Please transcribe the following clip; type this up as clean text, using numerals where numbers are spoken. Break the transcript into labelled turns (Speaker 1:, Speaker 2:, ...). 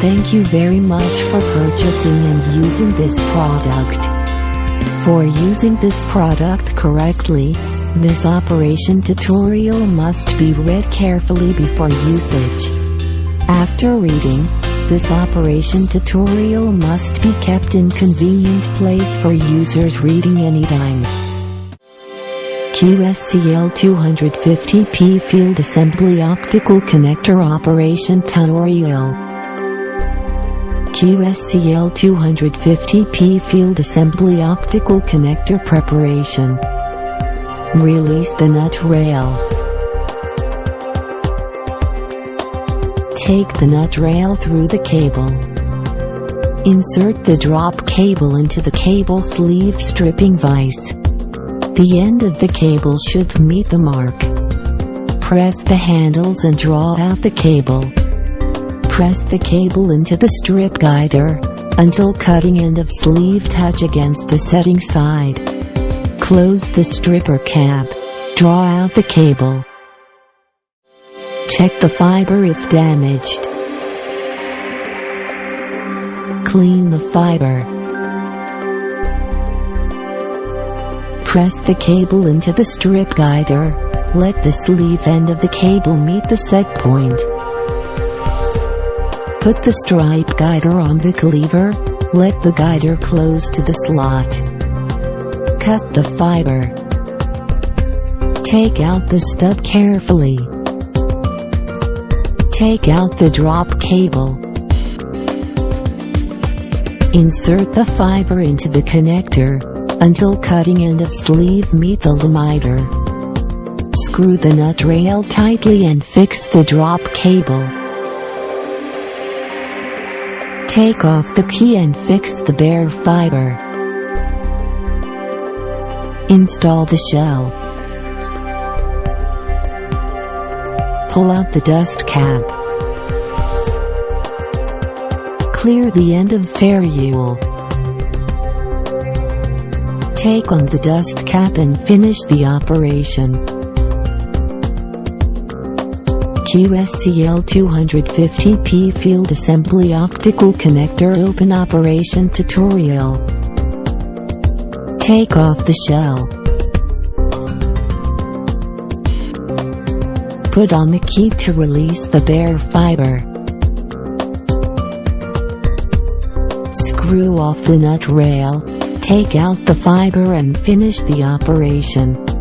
Speaker 1: Thank you very much for purchasing and using this product. For using this product correctly, this operation tutorial must be read carefully before usage. After reading, this operation tutorial must be kept in convenient place for users reading anytime. QSCL 250p Field Assembly Optical Connector Operation Tutorial. QSCL 250p Field Assembly Optical Connector Preparation. Release the nut rail. Take the nut rail through the cable. Insert the drop cable into the cable sleeve stripping vise. The end of the cable should meet the mark. Press the handles and draw out the cable. Press the cable into the strip guider, until cutting end of sleeve touch against the setting side. Close the stripper cap. Draw out the cable. Check the fiber if damaged. Clean the fiber. Press the cable into the strip guider. Let the sleeve end of the cable meet the set point. Put the stripe guider on the cleaver. Let the guider close to the slot. Cut the fiber. Take out the stub carefully. Take out the drop cable. Insert the fiber into the connector, until cutting end of sleeve meet the limiter. Screw the nut rail tightly and fix the drop cable. Take off the key and fix the bare fiber. Install the shell. Pull out the dust cap. Clear the end of ferrule. Take on the dust cap and finish the operation. QSCL 250p Field Assembly Optical Connector Open Operation Tutorial. Take off the shell. Put on the key to release the bare fiber. Screw off the nut rail. Take out the fiber and finish the operation.